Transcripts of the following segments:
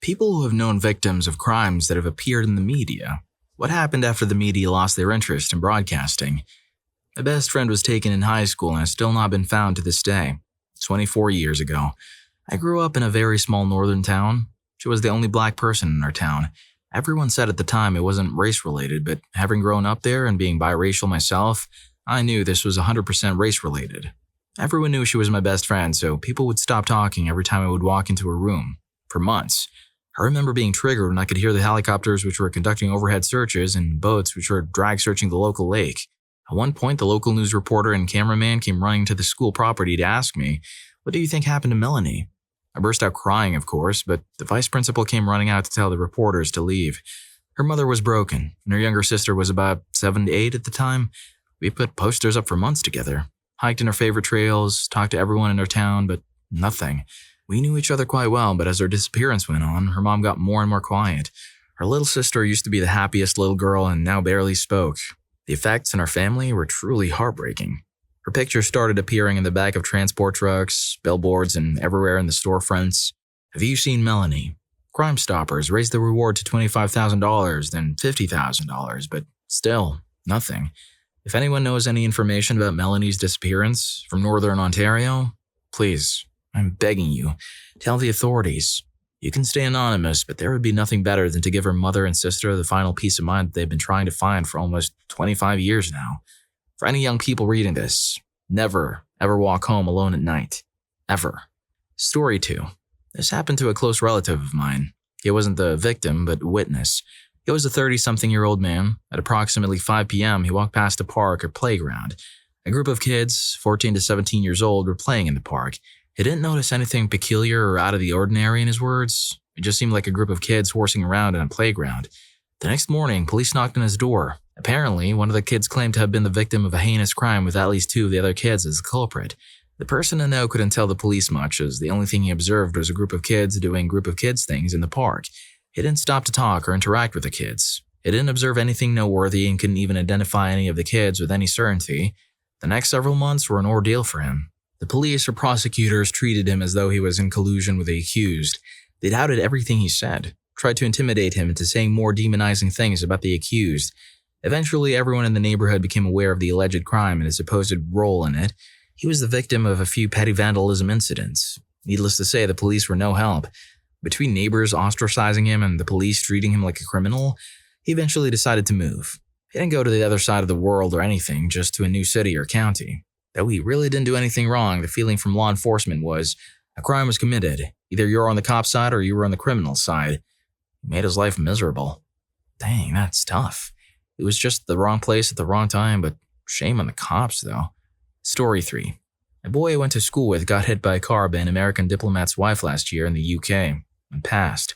People who have known victims of crimes that have appeared in the media. What happened after the media lost their interest in broadcasting? My best friend was taken in high school and has still not been found to this day. 24 years ago. I grew up in a very small northern town. She was the only black person in our town. Everyone said at the time it wasn't race-related, but having grown up there and being biracial myself, I knew this was 100% race-related. Everyone knew she was my best friend, so people would stop talking every time I would walk into her room. For months. I remember being triggered when I could hear the helicopters which were conducting overhead searches and boats which were drag searching the local lake. At one point, the local news reporter and cameraman came running to the school property to ask me, "What do you think happened to Melanie?" I burst out crying, of course, but the vice principal came running out to tell the reporters to leave. Her mother was broken, and her younger sister was about 7 to 8 at the time. We put posters up for months together, hiked in our favorite trails, talked to everyone in our town, but nothing. We knew each other quite well, but as her disappearance went on, her mom got more and more quiet. Her little sister used to be the happiest little girl and now barely spoke. The effects in our family were truly heartbreaking. Her picture started appearing in the back of transport trucks, billboards, and everywhere in the storefronts. "Have you seen Melanie?" Crime Stoppers raised the reward to $25,000, then $50,000, but still, nothing. If anyone knows any information about Melanie's disappearance from Northern Ontario, please, I'm begging you, tell the authorities. You can stay anonymous, but there would be nothing better than to give her mother and sister the final peace of mind that they've been trying to find for almost 25 years now. For any young people reading this, never, ever walk home alone at night. Ever. Story 2. This happened to a close relative of mine. He wasn't the victim, but a witness. He was a 30-something-year-old man. At approximately 5 p.m., he walked past a park or playground. A group of kids, 14 to 17 years old, were playing in the park. He didn't notice anything peculiar or out of the ordinary in his words. It just seemed like a group of kids horsing around in a playground. The next morning, police knocked on his door. Apparently, one of the kids claimed to have been the victim of a heinous crime with at least 2 of the other kids as the culprit. The person in know couldn't tell the police much, as the only thing he observed was a group of kids doing group of kids things in the park. He didn't stop to talk or interact with the kids. He didn't observe anything noteworthy and couldn't even identify any of the kids with any certainty. The next several months were an ordeal for him. The police or prosecutors treated him as though he was in collusion with the accused. They doubted everything he said, tried to intimidate him into saying more demonizing things about the accused. Eventually, everyone in the neighborhood became aware of the alleged crime and his supposed role in it. He was the victim of a few petty vandalism incidents. Needless to say, the police were no help. Between neighbors ostracizing him and the police treating him like a criminal, he eventually decided to move. He didn't go to the other side of the world or anything, just to a new city or county. Though he really didn't do anything wrong, the feeling from law enforcement was a crime was committed. Either you're on the cop side or you were on the criminal side. It made his life miserable. Dang, that's tough. It was just the wrong place at the wrong time, but shame on the cops, though. Story 3. A boy I went to school with got hit by a car by an American diplomat's wife last year in the UK and passed.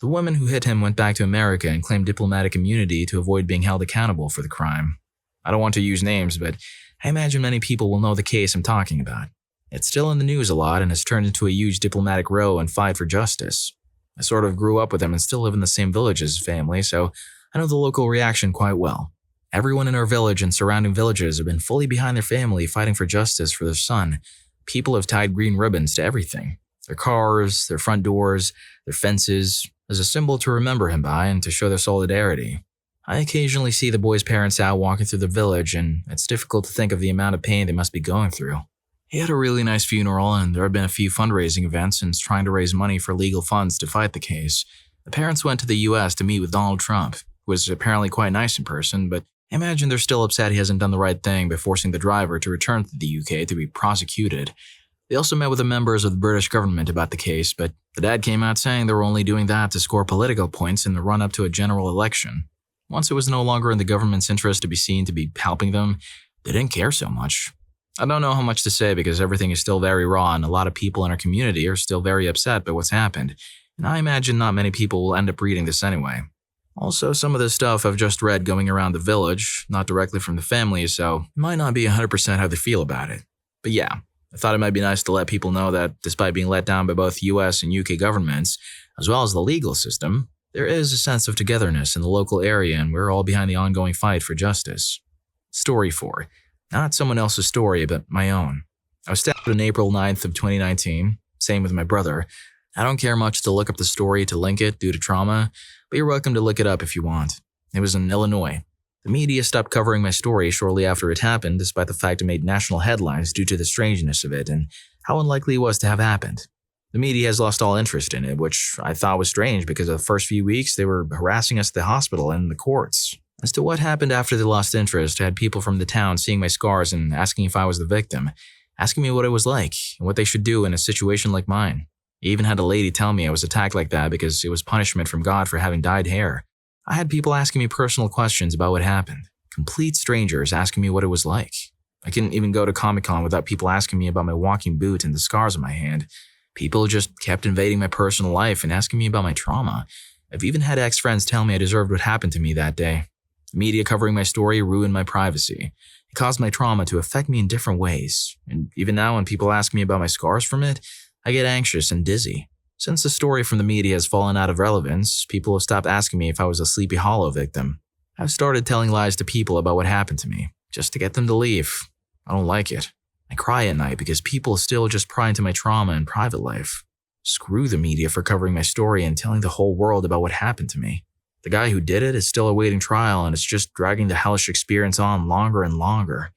The woman who hit him went back to America and claimed diplomatic immunity to avoid being held accountable for the crime. I don't want to use names, but I imagine many people will know the case I'm talking about. It's still in the news a lot and has turned into a huge diplomatic row and fight for justice. I sort of grew up with him and still live in the same village as his family, so I know the local reaction quite well. Everyone in our village and surrounding villages have been fully behind their family fighting for justice for their son. People have tied green ribbons to everything. Their cars, their front doors, their fences, as a symbol to remember him by and to show their solidarity. I occasionally see the boy's parents out walking through the village, and it's difficult to think of the amount of pain they must be going through. He had a really nice funeral, and there have been a few fundraising events since trying to raise money for legal funds to fight the case. The parents went to the US to meet with Donald Trump, who was apparently quite nice in person, but I imagine they're still upset he hasn't done the right thing by forcing the driver to return to the UK to be prosecuted. They also met with the members of the British government about the case, but the dad came out saying they were only doing that to score political points in the run-up to a general election. Once it was no longer in the government's interest to be seen to be helping them, they didn't care so much. I don't know how much to say because everything is still very raw and a lot of people in our community are still very upset by what's happened, and I imagine not many people will end up reading this anyway. Also, some of the stuff I've just read going around the village, not directly from the family, so it might not be 100% how they feel about it. But yeah, I thought it might be nice to let people know that despite being let down by both US and UK governments, as well as the legal system, there is a sense of togetherness in the local area and we're all behind the ongoing fight for justice. Story 4. Not someone else's story, but my own. I was stabbed on April 9th of 2019, same with my brother. I don't care much to look up the story to link it due to trauma, but you're welcome to look it up if you want. It was in Illinois. The media stopped covering my story shortly after it happened, despite the fact it made national headlines due to the strangeness of it and how unlikely it was to have happened. The media has lost all interest in it, which I thought was strange because the first few weeks they were harassing us at the hospital and in the courts. As to what happened after they lost interest, I had people from the town seeing my scars and asking if I was the victim, asking me what it was like and what they should do in a situation like mine. I even had a lady tell me I was attacked like that because it was punishment from God for having dyed hair. I had people asking me personal questions about what happened. Complete strangers asking me what it was like. I couldn't even go to Comic-Con without people asking me about my walking boot and the scars on my hand. People just kept invading my personal life and asking me about my trauma. I've even had ex-friends tell me I deserved what happened to me that day. The media covering my story ruined my privacy. It caused my trauma to affect me in different ways. And even now when people ask me about my scars from it, I get anxious and dizzy. Since the story from the media has fallen out of relevance, people have stopped asking me if I was a Sleepy Hollow victim. I've started telling lies to people about what happened to me, just to get them to leave. I don't like it. I cry at night because people still just pry into my trauma and private life. Screw the media for covering my story and telling the whole world about what happened to me. The guy who did it is still awaiting trial and it's just dragging the hellish experience on longer and longer.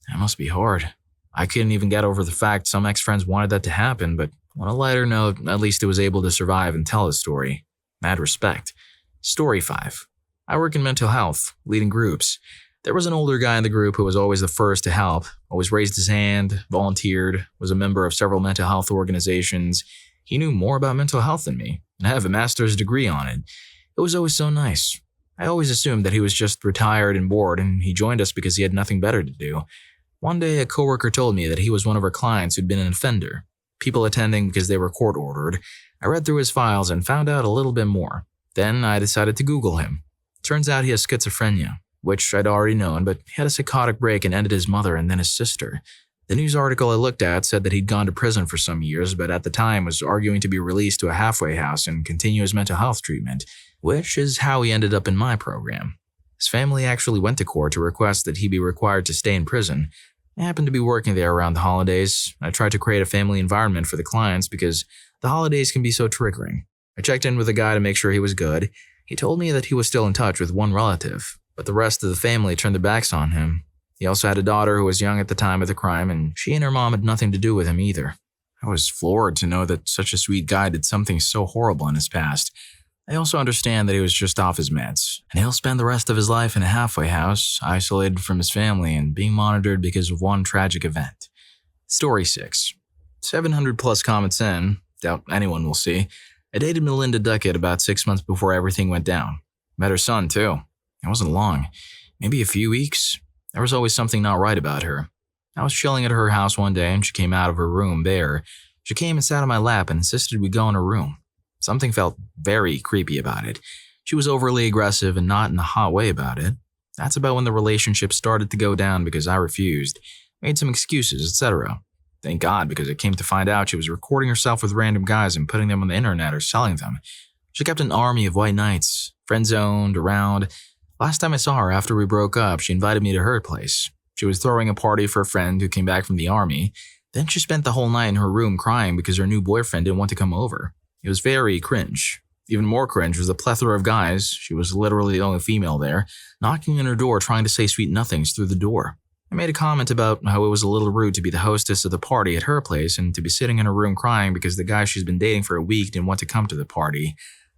That must be hard. I couldn't even get over the fact some ex-friends wanted that to happen, but on a lighter note, at least it was able to survive and tell his story. Mad respect. Story 5. I work in mental health, leading groups. There was an older guy in the group who was always the first to help, always raised his hand, volunteered, was a member of several mental health organizations. He knew more about mental health than me, and I have a master's degree on it. It was always so nice. I always assumed that he was just retired and bored, and he joined us because he had nothing better to do. One day, a coworker told me that he was one of our clients who'd been an offender, people attending because they were court-ordered. I read through his files and found out a little bit more. Then I decided to Google him. Turns out he has schizophrenia, which I'd already known, but he had a psychotic break and ended his mother and then his sister. The news article I looked at said that he'd gone to prison for some years, but at the time was arguing to be released to a halfway house and continue his mental health treatment, which is how he ended up in my program. His family actually went to court to request that he be required to stay in prison. I happened to be working there around the holidays. I tried to create a family environment for the clients because the holidays can be so triggering. I checked in with the guy to make sure he was good. He told me that he was still in touch with one relative, but the rest of the family turned their backs on him. He also had a daughter who was young at the time of the crime, and she and her mom had nothing to do with him either. I was floored to know that such a sweet guy did something so horrible in his past. I also understand that he was just off his meds, and he'll spend the rest of his life in a halfway house, isolated from his family and being monitored because of one tragic event. Story 6. 700 plus comments in, doubt anyone will see. I dated Melinda Duckett about 6 months before everything went down. Met her son too. It wasn't long, maybe a few weeks. There was always something not right about her. I was chilling at her house one day and she came out of her room bare. She came and sat on my lap and insisted we go in her room. Something felt very creepy about it. She was overly aggressive and not in a hot way about it. That's about when the relationship started to go down because I refused, made some excuses, etc. Thank God, because I came to find out she was recording herself with random guys and putting them on the internet or selling them. She kept an army of white knights, friend-zoned, around. Last time I saw her after we broke up, she invited me to her place. She was throwing a party for a friend who came back from the army. Then she spent the whole night in her room crying because her new boyfriend didn't want to come over. It was very cringe. Even more cringe was the plethora of guys, she was literally the only female there, knocking on her door trying to say sweet nothings through the door. I made a comment about how it was a little rude to be the hostess of the party at her place and to be sitting in her room crying because the guy she's been dating for a week didn't want to come to the party.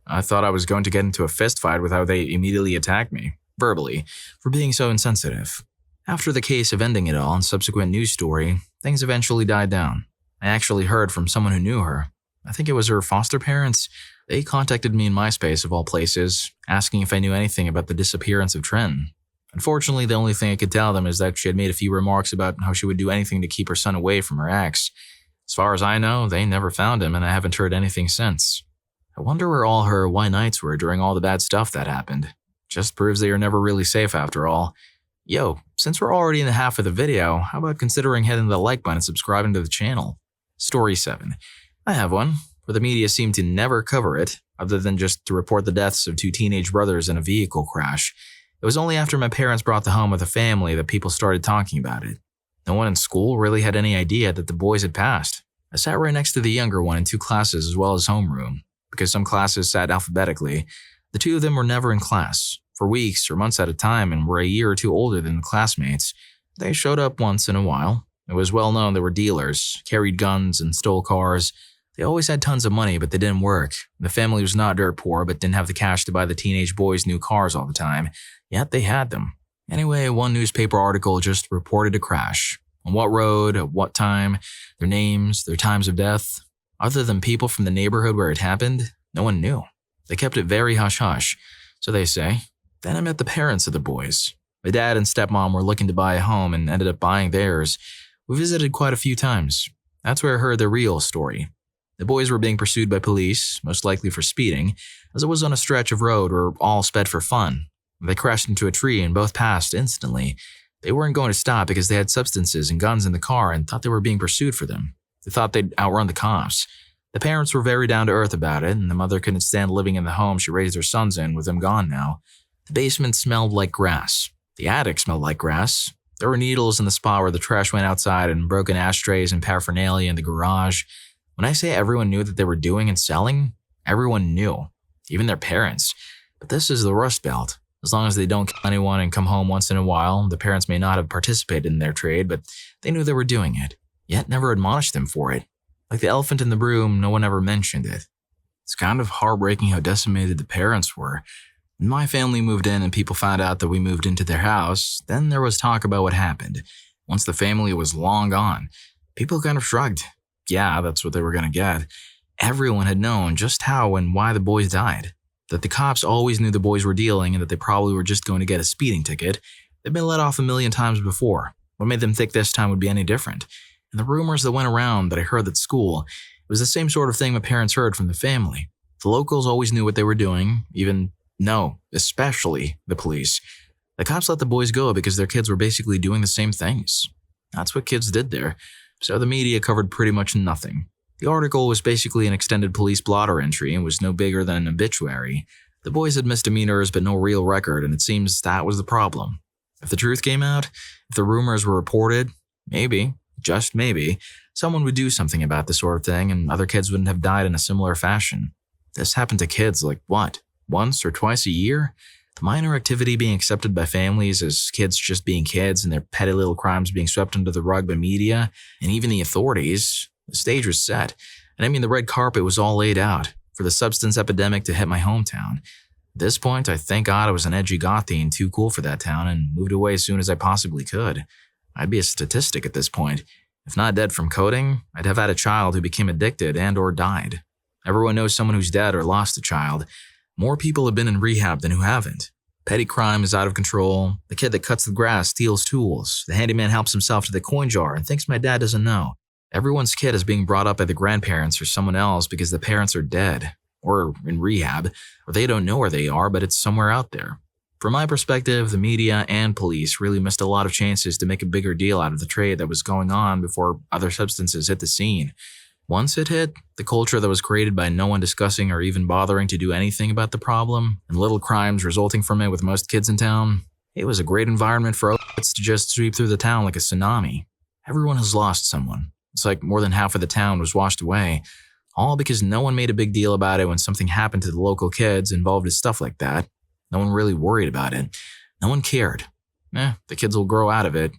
I thought I was going to get into a fist fight with how they immediately attacked me, verbally, for being so insensitive. After the case of ending it all and subsequent news story, things eventually died down. I actually heard from someone who knew her. I think it was her foster parents. They contacted me in MySpace of all places, asking if I knew anything about the disappearance of Tren. Unfortunately, the only thing I could tell them is that she had made a few remarks about how she would do anything to keep her son away from her ex. As far as I know, they never found him and I haven't heard anything since. I wonder where all her white knights were during all the bad stuff that happened. Just proves they are never really safe after all. Yo, since we're already in the half of the video, how about considering hitting the like button and subscribing to the channel? Story 7. I have one, where the media seemed to never cover it, other than just to report the deaths of 2 teenage brothers in a vehicle crash. It was only after my parents brought the home with the family that people started talking about it. No one in school really had any idea that the boys had passed. I sat right next to the younger one in 2 classes as well as homeroom. Because some classes sat alphabetically, the 2 of them were never in class, for weeks or months at a time, and were a year or 2 older than the classmates. They showed up once in a while. It was well known they were dealers, carried guns, and stole cars. They always had tons of money, but they didn't work. The family was not dirt poor, but didn't have the cash to buy the teenage boys new cars all the time. Yet they had them. Anyway, one newspaper article just reported a crash. On what road, at what time, their names, their times of death. Other than people from the neighborhood where it happened, no one knew. They kept it very hush-hush, so they say. Then I met the parents of the boys. My dad and stepmom were looking to buy a home and ended up buying theirs. We visited quite a few times. That's where I heard the real story. The boys were being pursued by police, most likely for speeding, as it was on a stretch of road where all sped for fun. They crashed into a tree and both passed instantly. They weren't going to stop because they had substances and guns in the car and thought they were being pursued for them. They thought they'd outrun the cops. The parents were very down to earth about it, and the mother couldn't stand living in the home she raised her sons in with them gone now. The basement smelled like grass. The attic smelled like grass. There were needles in the spot where the trash went outside and broken ashtrays and paraphernalia in the garage. When I say everyone knew that they were doing and selling, everyone knew. Even their parents. But this is the Rust Belt. As long as they don't kill anyone and come home once in a while, the parents may not have participated in their trade, but they knew they were doing it, yet never admonished them for it. Like the elephant in the room, no one ever mentioned it. It's kind of heartbreaking how decimated the parents were. When my family moved in and people found out that we moved into their house, then there was talk about what happened. Once the family was long gone, people kind of shrugged. Yeah, that's what they were going to get. Everyone had known just how and why the boys died. That the cops always knew the boys were dealing and that they probably were just going to get a speeding ticket. They'd been let off a million times before. What made them think this time would be any different? And the rumors that went around that I heard at school, it was the same sort of thing my parents heard from the family. The locals always knew what they were doing, especially the police. The cops let the boys go because their kids were basically doing the same things. That's what kids did there. So the media covered pretty much nothing. The article was basically an extended police blotter entry and was no bigger than an obituary. The boys had misdemeanors but no real record, and it seems that was the problem. If the truth came out, if the rumors were reported, maybe, just maybe, someone would do something about this sort of thing and other kids wouldn't have died in a similar fashion. This happened to kids like what? Once or twice a year? The minor activity being accepted by families as kids just being kids and their petty little crimes being swept under the rug by media and even the authorities. The stage was set, and I mean the red carpet was all laid out for the substance epidemic to hit my hometown. At this point, I thank God I was an edgy gothy and too cool for that town and moved away as soon as I possibly could. I'd be a statistic at this point. If not dead from coding, I'd have had a child who became addicted and or died. Everyone knows someone who's dead or lost a child. More people have been in rehab than who haven't. Petty crime is out of control. The kid that cuts the grass steals tools. The handyman helps himself to the coin jar and thinks my dad doesn't know. Everyone's kid is being brought up by the grandparents or someone else because the parents are dead, or in rehab, or they don't know where they are, but it's somewhere out there. From my perspective, the media and police really missed a lot of chances to make a bigger deal out of the trade that was going on before other substances hit the scene. Once it hit, the culture that was created by no one discussing or even bothering to do anything about the problem, and little crimes resulting from it with most kids in town, it was a great environment for outlets to just sweep through the town like a tsunami. Everyone has lost someone. It's like more than half of the town was washed away, all because no one made a big deal about it when something happened to the local kids involved in stuff like that. No one really worried about it. No one cared. The kids will grow out of it.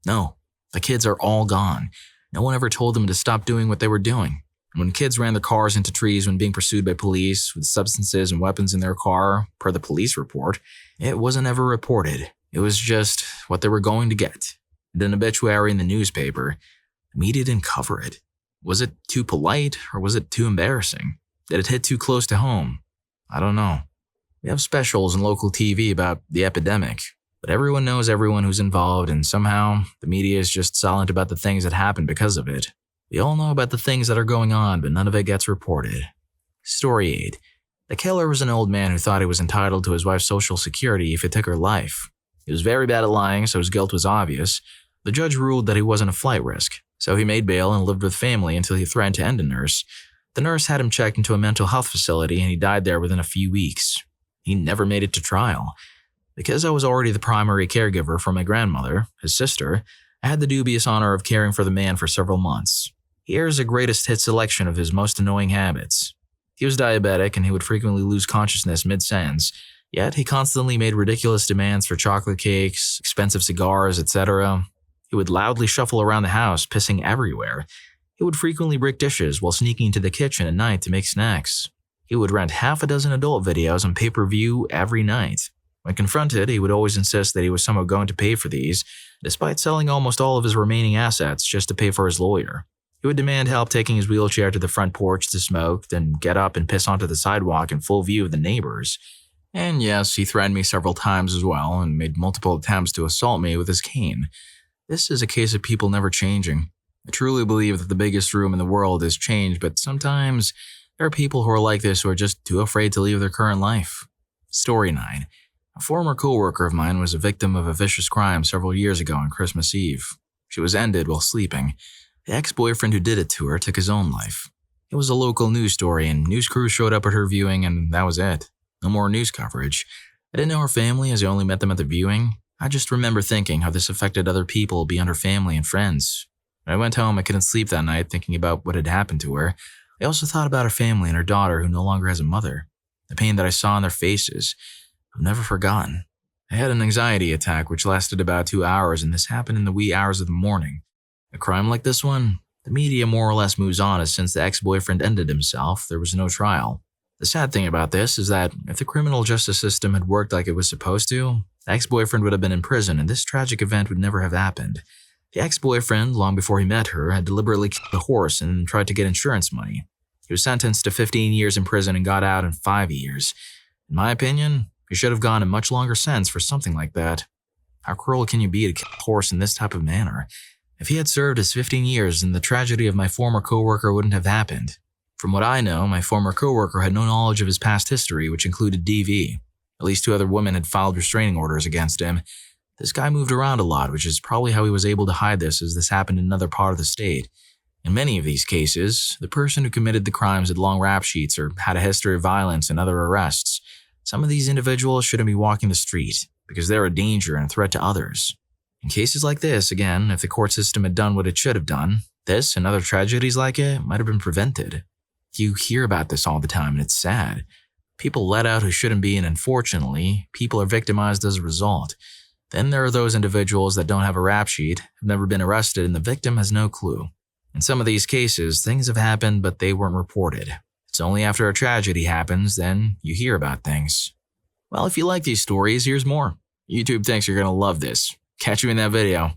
No, the kids are all gone. No one ever told them to stop doing what they were doing. And when kids ran their cars into trees when being pursued by police with substances and weapons in their car, per the police report, it wasn't ever reported. It was just what they were going to get. And an obituary in the newspaper. The media didn't cover it. Was it too polite or was it too embarrassing? Did it hit too close to home? I don't know. We have specials on local TV about the epidemic, but everyone knows everyone who's involved, and somehow the media is just silent about the things that happened because of it. We all know about the things that are going on, but none of it gets reported. Story 8. The killer was an old man who thought he was entitled to his wife's social security if it took her life. He was very bad at lying, so his guilt was obvious. The judge ruled that he wasn't a flight risk, so he made bail and lived with family until he threatened to end a nurse. The nurse had him checked into a mental health facility and he died there within a few weeks. He never made it to trial. Because I was already the primary caregiver for my grandmother, his sister, I had the dubious honor of caring for the man for several months. Here's a greatest hit selection of his most annoying habits. He was diabetic and he would frequently lose consciousness mid-sentence, yet he constantly made ridiculous demands for chocolate cakes, expensive cigars, etc. He would loudly shuffle around the house, pissing everywhere. He would frequently break dishes while sneaking into the kitchen at night to make snacks. He would rent half a dozen adult videos on pay-per-view every night. When confronted, he would always insist that he was somehow going to pay for these, despite selling almost all of his remaining assets just to pay for his lawyer. He would demand help taking his wheelchair to the front porch to smoke, then get up and piss onto the sidewalk in full view of the neighbors. And yes, he threatened me several times as well and made multiple attempts to assault me with his cane. This is a case of people never changing. I truly believe that the biggest room in the world is change, but sometimes there are people who are like this who are just too afraid to leave their current life. Story 9. A former coworker of mine was a victim of a vicious crime several years ago on Christmas Eve. She was ended while sleeping. The ex-boyfriend who did it to her took his own life. It was a local news story and news crews showed up at her viewing and that was it. No more news coverage. I didn't know her family as I only met them at the viewing. I just remember thinking how this affected other people beyond her family and friends. When I went home, I couldn't sleep that night thinking about what had happened to her. I also thought about her family and her daughter who no longer has a mother. The pain that I saw on their faces, I've never forgotten. I had an anxiety attack which lasted about 2 hours and this happened in the wee hours of the morning. A crime like this one, the media more or less moves on as since the ex-boyfriend ended himself, there was no trial. The sad thing about this is that if the criminal justice system had worked like it was supposed to, the ex-boyfriend would have been in prison and this tragic event would never have happened. The ex-boyfriend, long before he met her, had deliberately killed the horse and tried to get insurance money. He was sentenced to 15 years in prison and got out in 5 years. In my opinion, he should have gone a much longer sentence for something like that. How cruel can you be to kill a horse in this type of manner? If he had served his 15 years, then the tragedy of my former coworker wouldn't have happened. From what I know, my former coworker had no knowledge of his past history, which included DV. At least 2 other women had filed restraining orders against him. This guy moved around a lot, which is probably how he was able to hide this as this happened in another part of the state. In many of these cases, the person who committed the crimes had long rap sheets or had a history of violence and other arrests. Some of these individuals shouldn't be walking the street because they're a danger and a threat to others. In cases like this, again, if the court system had done what it should have done, this and other tragedies like it might have been prevented. You hear about this all the time and it's sad. People let out who shouldn't be and unfortunately, people are victimized as a result. Then there are those individuals that don't have a rap sheet, have never been arrested, and the victim has no clue. In some of these cases, things have happened but they weren't reported. It's only after a tragedy happens, then you hear about things. Well, if you like these stories, here's more. YouTube thinks you're going to love this. Catch you in that video.